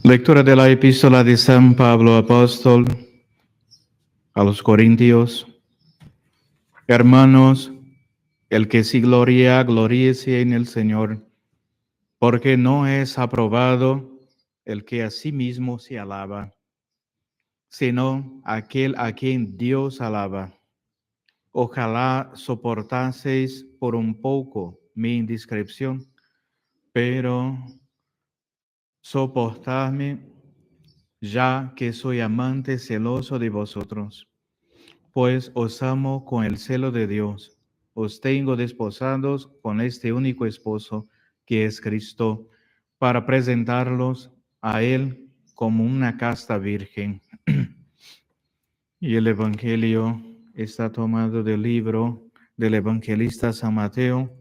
Lectura de la epístola de San Pablo Apóstol a los Corintios. Hermanos, el que sí gloria, gloríese en el Señor, porque no es aprobado el que a sí mismo se alaba, sino aquel a quien Dios alaba. Ojalá soportaseis por un poco mi indiscreción, pero soportadme, ya que soy amante celoso de vosotros. Pues os amo con el celo de Dios. Os tengo desposados con este único esposo, que es Cristo, para presentarlos a Él como una casta virgen. Y el Evangelio está tomado del libro del evangelista San Mateo.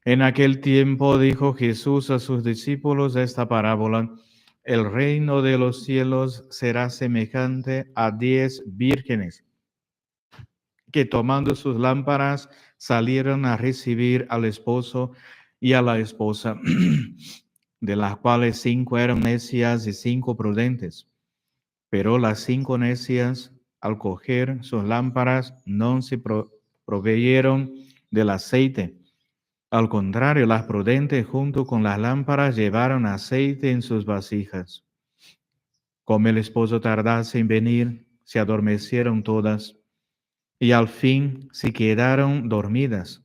En aquel tiempo dijo Jesús a sus discípulos esta parábola: el reino de los cielos será semejante a 10 vírgenes que tomando sus lámparas salieron a recibir al esposo y a la esposa, de las cuales 5 eran necias y 5 prudentes. Pero las 5 necias, al coger sus lámparas, no se proveyeron del aceite. Al contrario, las prudentes junto con las lámparas llevaron aceite en sus vasijas. Como el esposo tardase en venir, se adormecieron todas y al fin se quedaron dormidas.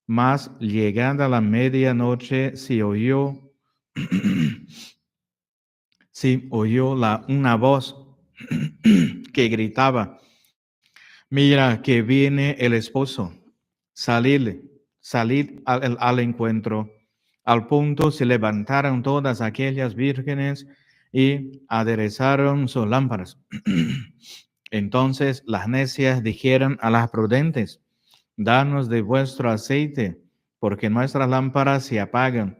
Mas llegada la medianoche se oyó, una voz que gritaba: mira que viene el esposo, salid al encuentro. Al punto se levantaron todas aquellas vírgenes y aderezaron sus lámparas. Entonces las necias dijeron a las prudentes: danos de vuestro aceite, porque nuestras lámparas se apagan.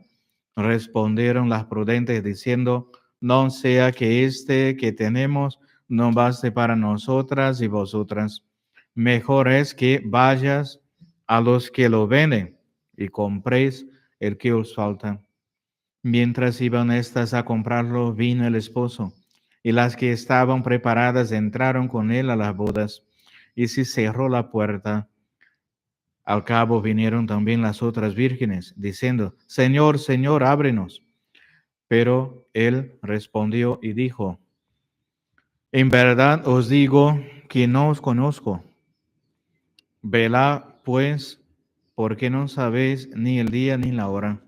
Respondieron las prudentes diciendo: no sea que este que tenemos no baste para nosotras y vosotras. Mejor es que vayas a los que lo venden y compréis el que os falta. Mientras iban estas a comprarlo, vino el esposo, y las que estaban preparadas entraron con él a las bodas, y se cerró la puerta. Al cabo vinieron también las otras vírgenes, diciendo: Señor, Señor, ábrenos. Pero él respondió y dijo: en verdad os digo que no os conozco. Velad pues, porque no sabéis ni el día ni la hora.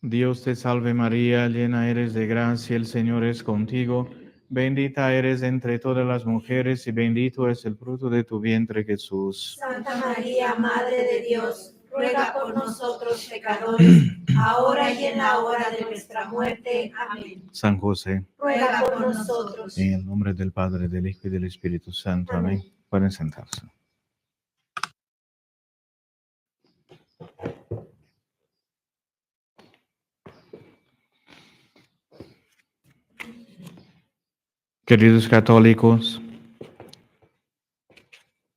Dios te salve María, llena eres de gracia, el Señor es contigo. Bendita eres entre todas las mujeres y bendito es el fruto de tu vientre, Jesús. Santa María, Madre de Dios, ruega por nosotros pecadores, ahora y en la hora de nuestra muerte. Amén. San José, ruega por nosotros. en el nombre del Padre, del Hijo y del Espíritu Santo. Amén. Pueden sentarse. Queridos católicos,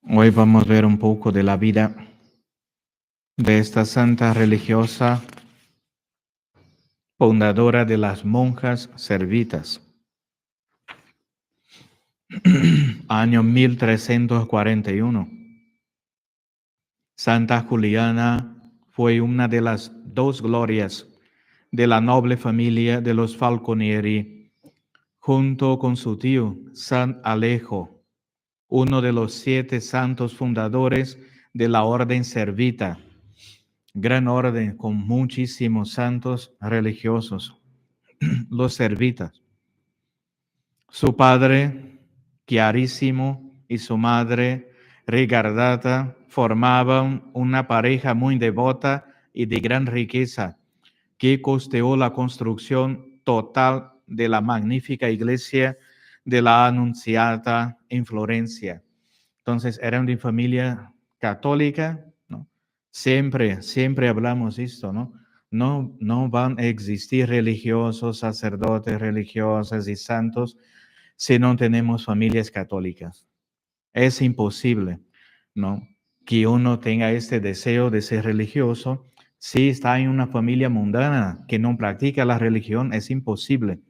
hoy vamos a ver un poco de la vida de esta santa religiosa, fundadora de las monjas servitas. Año 1341. Santa Juliana fue una de las 2 glorias de la noble familia de los Falconieri, junto con su tío San Alejo, uno de los 7 santos fundadores de la orden servita, gran orden con muchísimos santos religiosos, los servitas. Su padre, Chiarissimo, y su madre, Rigardata, formaban una pareja muy devota y de gran riqueza, que costeó la construcción total de la magnífica iglesia de la Anunciata en Florencia. Entonces, eran de familia católica, ¿no? Siempre hablamos esto, ¿no? No van a existir religiosos, sacerdotes, religiosas y santos si no tenemos familias católicas. Es imposible, ¿no?, que uno tenga este deseo de ser religioso Si está en una familia mundana que no practica la religión, es imposible,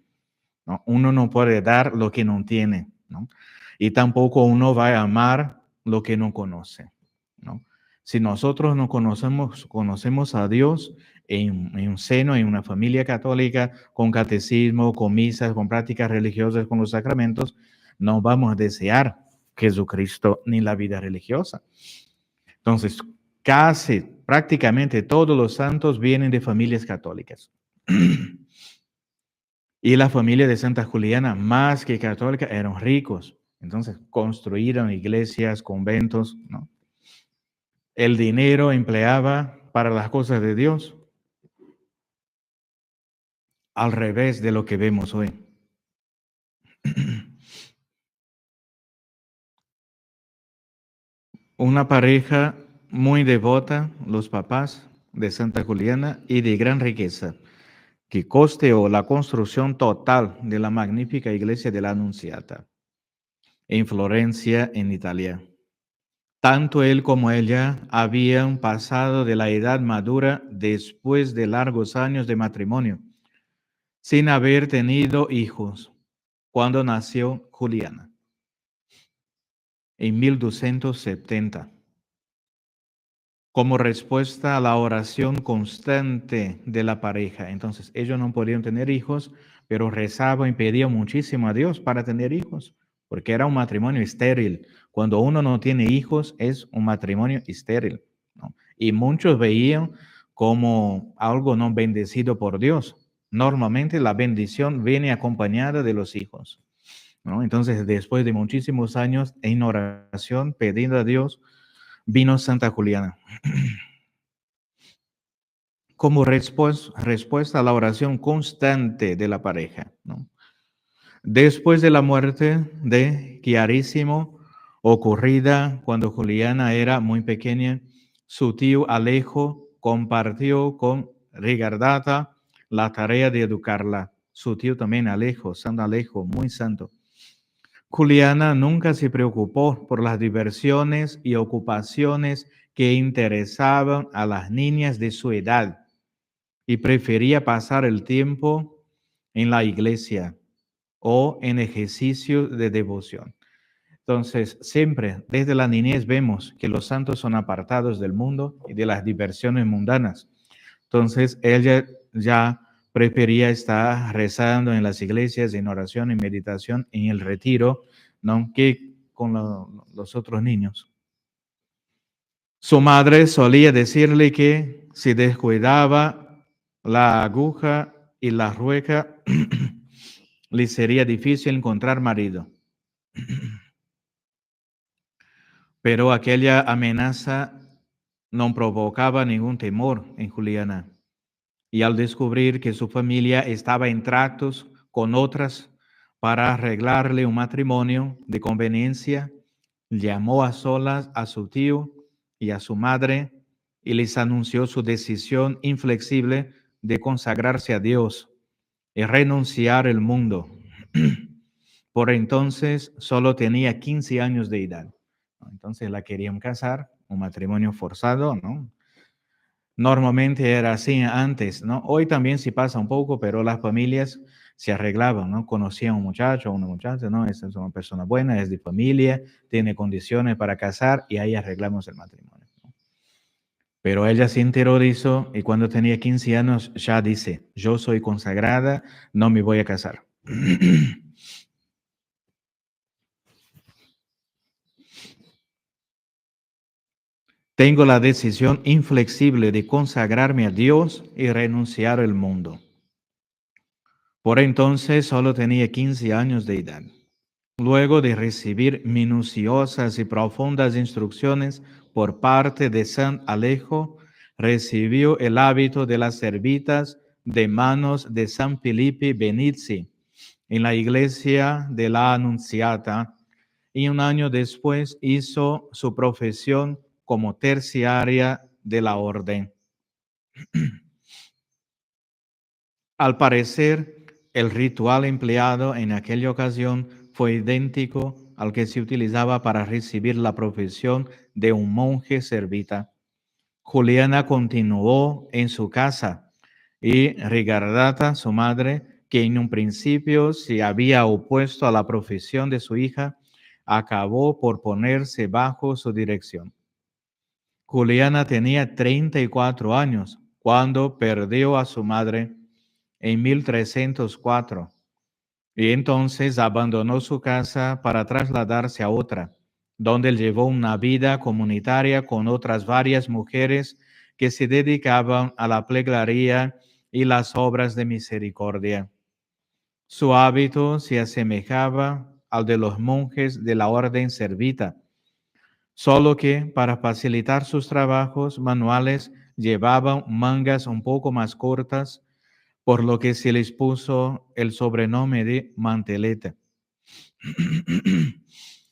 ¿no? Uno no puede dar lo que no tiene, ¿no? Y tampoco uno va a amar lo que no conoce, ¿no? Si nosotros no conocemos a Dios en un seno, en una familia católica, con catecismo, con misas, con prácticas religiosas, con los sacramentos, no vamos a desear Jesucristo ni la vida religiosa. Entonces, prácticamente todos los santos vienen de familias católicas. Y la familia de Santa Juliana, más que católica, eran ricos. Entonces, construyeron iglesias, conventos, ¿no? El dinero empleaba para las cosas de Dios, al revés de lo que vemos hoy. Una pareja muy devota, los papás de Santa Juliana, y de gran riqueza, que costeó la construcción total de la magnífica iglesia de la Anunciata en Florencia, en Italia. Tanto él como ella habían pasado de la edad madura después de largos años de matrimonio, sin haber tenido hijos, cuando nació Juliana, en 1270. Como respuesta a la oración constante de la pareja. Entonces, ellos no podían tener hijos, pero rezaban y pedían muchísimo a Dios para tener hijos, porque era un matrimonio estéril. Cuando uno no tiene hijos, es un matrimonio estéril, ¿no? Y muchos veían como algo no bendecido por Dios. Normalmente la bendición viene acompañada de los hijos, ¿no? Entonces, después de muchísimos años en oración, pidiendo a Dios, vino Santa Juliana como respuesta a la oración constante de la pareja, ¿no? Después de la muerte de Chiarissimo, ocurrida cuando Juliana era muy pequeña, su tío Alejo compartió con Rigardata la tarea de educarla. Su tío también Alejo, San Alejo, muy santo. Juliana nunca se preocupó por las diversiones y ocupaciones que interesaban a las niñas de su edad y prefería pasar el tiempo en la iglesia o en ejercicio de devoción. Entonces, siempre desde la niñez vemos que los santos son apartados del mundo y de las diversiones mundanas. Entonces, ella ya prefería estar rezando en las iglesias, en oración, en meditación, en el retiro, ¿no? Que con los otros niños. Su madre solía decirle que si descuidaba la aguja y la rueca, le sería difícil encontrar marido. Pero aquella amenaza no provocaba ningún temor en Juliana. Y al descubrir que su familia estaba en tratos con otras para arreglarle un matrimonio de conveniencia, llamó a solas a su tío y a su madre y les anunció su decisión inflexible de consagrarse a Dios y renunciar al mundo. Por entonces solo tenía 15 años de edad. Entonces la querían casar, un matrimonio forzado, ¿no? Normalmente era así antes, ¿no? Hoy también sí pasa un poco, pero las familias se arreglaban, ¿no? Conocían a un muchacho o una muchacha, ¿no? Esta es una persona buena, es de familia, tiene condiciones para casar y ahí arreglamos el matrimonio, ¿no? Pero ella se enteró de eso y cuando tenía 15 años ya dice, yo soy consagrada, no me voy a casar. Tengo la decisión inflexible de consagrarme a Dios y renunciar al mundo. Por entonces solo tenía 15 años de edad. Luego de recibir minuciosas y profundas instrucciones por parte de San Alejo, recibió el hábito de las servitas de manos de San Felipe Benizzi en la iglesia de la Anunciata y un año después hizo su profesión como terciaria de la orden. Al parecer, el ritual empleado en aquella ocasión fue idéntico al que se utilizaba para recibir la profesión de un monje servita. Juliana continuó en su casa y Rigardata, su madre, que en un principio se había opuesto a la profesión de su hija, acabó por ponerse bajo su dirección. Juliana tenía 34 años cuando perdió a su madre en 1304 y entonces abandonó su casa para trasladarse a otra, donde llevó una vida comunitaria con otras varias mujeres que se dedicaban a la plegaria y las obras de misericordia. Su hábito se asemejaba al de los monjes de la orden servita, solo que para facilitar sus trabajos manuales llevaban mangas un poco más cortas, por lo que se les puso el sobrenombre de manteleta,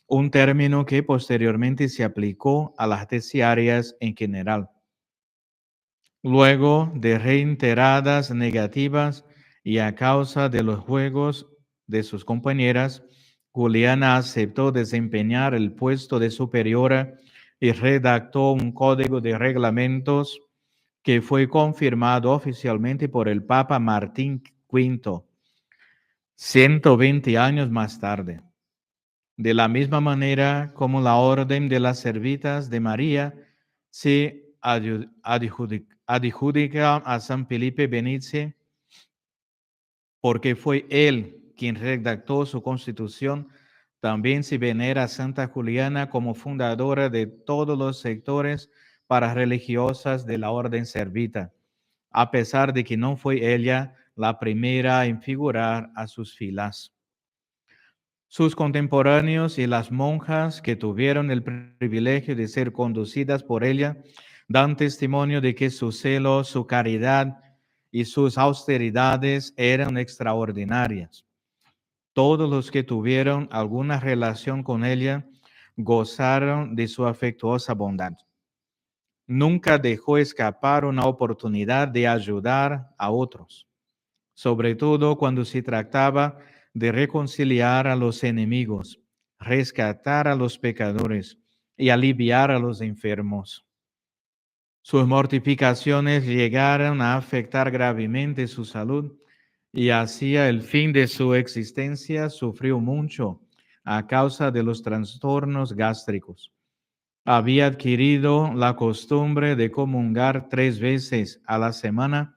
un término que posteriormente se aplicó a las terciarias en general. Luego de reiteradas negativas y a causa de los juegos de sus compañeras, Juliana aceptó desempeñar el puesto de superiora y redactó un código de reglamentos que fue confirmado oficialmente por el Papa Martín V, 120 años más tarde. De la misma manera como la Orden de las Servitas de María se adjudica a San Felipe Benice, porque fue él quien redactó su constitución. También se venera a Santa Juliana como fundadora de todos los sectores parareligiosas de la Orden Servita, a pesar de que no fue ella la primera en figurar a sus filas. Sus contemporáneos y las monjas que tuvieron el privilegio de ser conducidas por ella dan testimonio de que su celo, su caridad y sus austeridades eran extraordinarias. Todos los que tuvieron alguna relación con ella gozaron de su afectuosa bondad. Nunca dejó escapar una oportunidad de ayudar a otros, sobre todo cuando se trataba de reconciliar a los enemigos, rescatar a los pecadores y aliviar a los enfermos. Sus mortificaciones llegaron a afectar gravemente su salud y hacia el fin de su existencia sufrió mucho a causa de los trastornos gástricos. Había adquirido la costumbre de comulgar 3 veces a la semana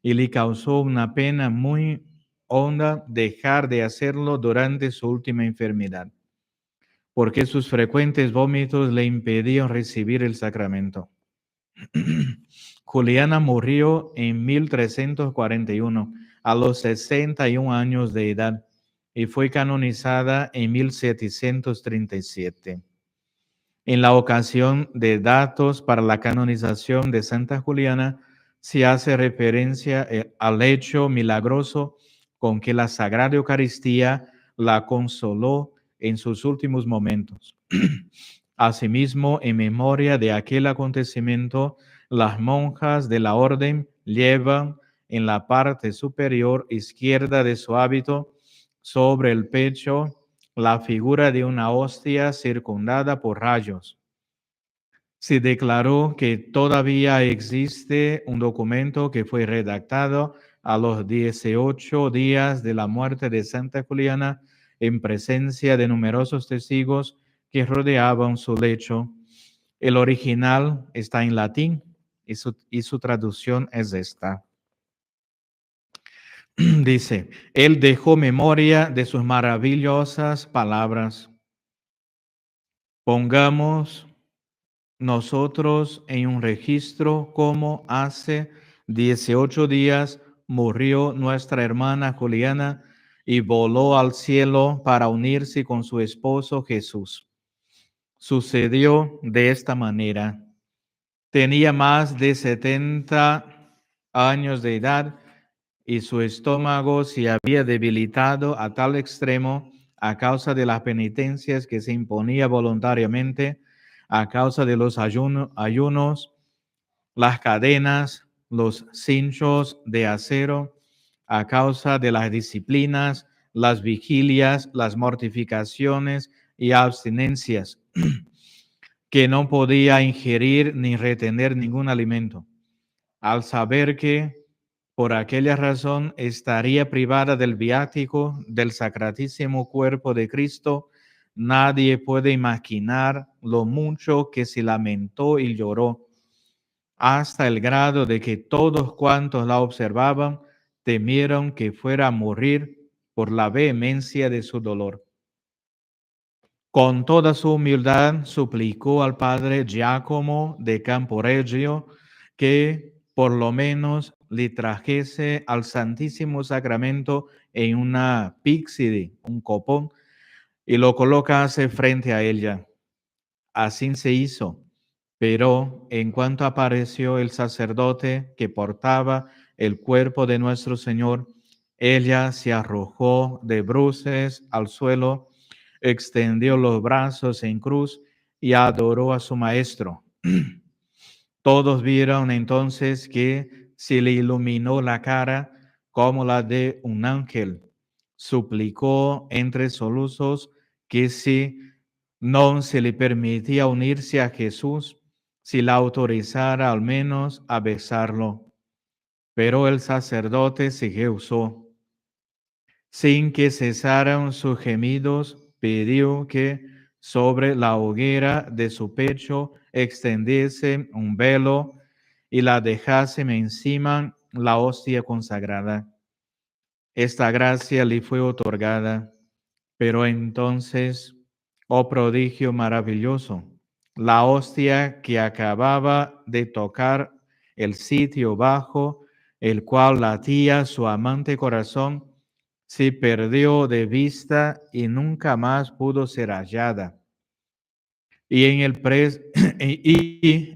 y le causó una pena muy honda dejar de hacerlo durante su última enfermedad, porque sus frecuentes vómitos le impedían recibir el sacramento. Juliana murió en 1341 a los 61 años de edad y fue canonizada en 1737. En la ocasión de datos para la canonización de Santa Juliana, se hace referencia al hecho milagroso con que la Sagrada Eucaristía la consoló en sus últimos momentos. Asimismo, en memoria de aquel acontecimiento, las monjas de la orden llevan en la parte superior izquierda de su hábito, sobre el pecho, la figura de una hostia circundada por rayos. Se declaró que todavía existe un documento que fue redactado a los 18 días de la muerte de Santa Juliana en presencia de numerosos testigos que rodeaban su lecho. El original está en latín y su traducción es esta. Dice, él dejó memoria de sus maravillosas palabras. Pongamos nosotros en un registro como hace 18 días murió nuestra hermana Juliana y voló al cielo para unirse con su esposo Jesús. Sucedió de esta manera. Tenía más de 70 años de edad y su estómago se había debilitado a tal extremo a causa de las penitencias que se imponía voluntariamente, a causa de los ayunos, las cadenas, los cinchos de acero, a causa de las disciplinas, las vigilias, las mortificaciones y abstinencias, que no podía ingerir ni retener ningún alimento. Al saber que por aquella razón estaría privada del viático del sacratísimo cuerpo de Cristo, nadie puede imaginar lo mucho que se lamentó y lloró, hasta el grado de que todos cuantos la observaban temieron que fuera a morir por la vehemencia de su dolor. Con toda su humildad suplicó al padre Giacomo de Camporeggio que por lo menos le trajese al Santísimo Sacramento en una píxide, un copón, y lo colocase frente a ella. Así se hizo, pero en cuanto apareció el sacerdote que portaba el cuerpo de nuestro Señor, ella se arrojó de bruces al suelo, extendió los brazos en cruz y adoró a su maestro. Todos vieron entonces que se le iluminó la cara como la de un ángel. Suplicó entre soluços que si no se le permitía unirse a Jesús, si la autorizara al menos a besarlo. Pero el sacerdote se rehusó. Sin que cesaran sus gemidos, pidió que sobre la hoguera de su pecho extendiese un velo y la dejase encima la hostia consagrada. Esta gracia le fue otorgada, pero entonces, oh prodigio maravilloso, la hostia que acababa de tocar el sitio bajo, el cual latía su amante corazón, se perdió de vista y nunca más pudo ser hallada. Y en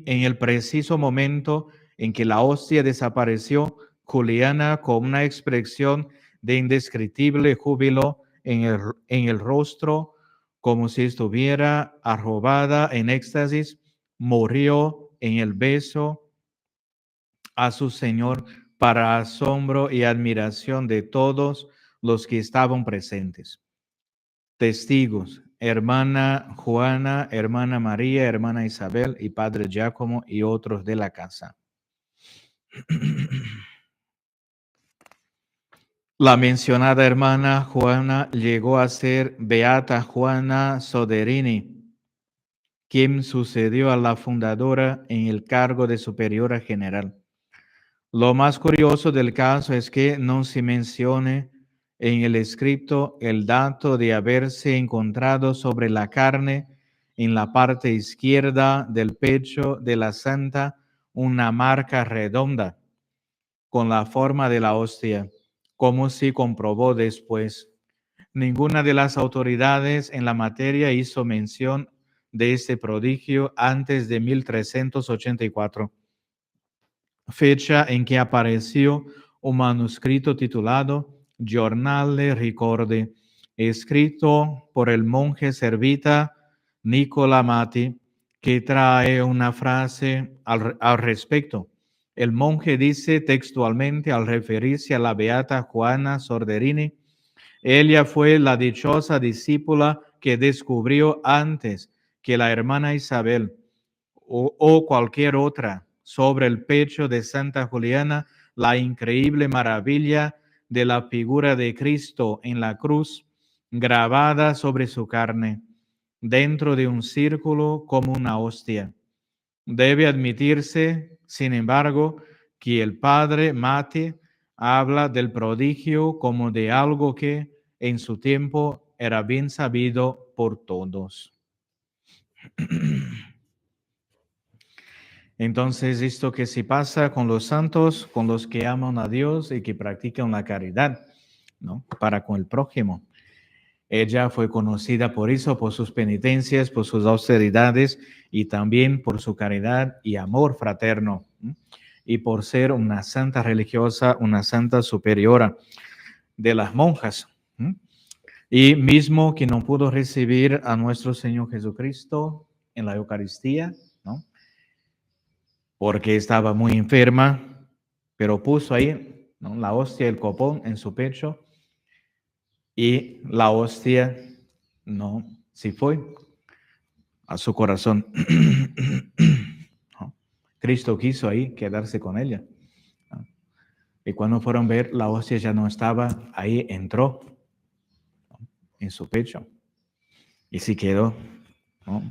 el preciso momento en que la hostia desapareció, Juliana, con una expresión de indescriptible júbilo en el rostro, como si estuviera arrobada en éxtasis, murió en el beso a su Señor para asombro y admiración de todos los que estaban presentes. Testigos, hermana Juana, hermana María, hermana Isabel y padre Giacomo y otros de la casa. La mencionada hermana Juana llegó a ser Beata Juana Soderini, quien sucedió a la fundadora en el cargo de superiora general. Lo más curioso del caso es que no se mencione en el escrito el dato de haberse encontrado sobre la carne en la parte izquierda del pecho de la santa una marca redonda con la forma de la hostia, como se comprobó después. Ninguna de las autoridades en la materia hizo mención de este prodigio antes de 1384. Fecha en que apareció un manuscrito titulado Giornale Ricordi, escrito por el monje servita Nicola Mati, que trae una frase al respecto. El monje dice textualmente al referirse a la beata Juana Soderini: ella fue la dichosa discípula que descubrió antes que la hermana Isabel o cualquier otra sobre el pecho de Santa Juliana la increíble maravilla de la figura de Cristo en la cruz grabada sobre su carne, dentro de un círculo como una hostia. Debe admitirse, sin embargo, que el padre Mati habla del prodigio como de algo que en su tiempo era bien sabido por todos. Entonces, esto que se pasa con los santos, con los que aman a Dios y que practican la caridad, ¿no? Para con el prójimo. Ella fue conocida por eso, por sus penitencias, por sus austeridades y también por su caridad y amor fraterno, ¿no? Y por ser una santa religiosa, una santa superiora de las monjas, ¿no? Y mismo que no pudo recibir a nuestro Señor Jesucristo en la Eucaristía, ¿no? Porque estaba muy enferma, pero puso ahí, ¿no?, la hostia, el copón en su pecho, y la hostia no se fue. a su corazón. ¿No? Cristo quiso ahí quedarse con ella. ¿No? Y cuando fueron a ver, la hostia ya no estaba, ahí entró, ¿no? En su pecho. Y sí quedó, ¿no?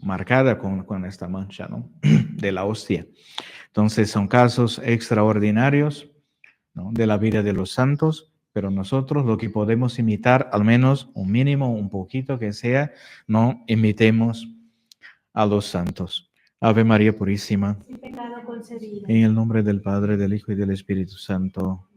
Marcada con esta mancha, ¿no? De la hostia. Entonces son casos extraordinarios, ¿no? De la vida de los santos, pero nosotros lo que podemos imitar, al menos un mínimo, un poquito que sea, no imitemos a los santos. Ave María Purísima, Sin pecado concebido. en el nombre del Padre, del Hijo y del Espíritu Santo.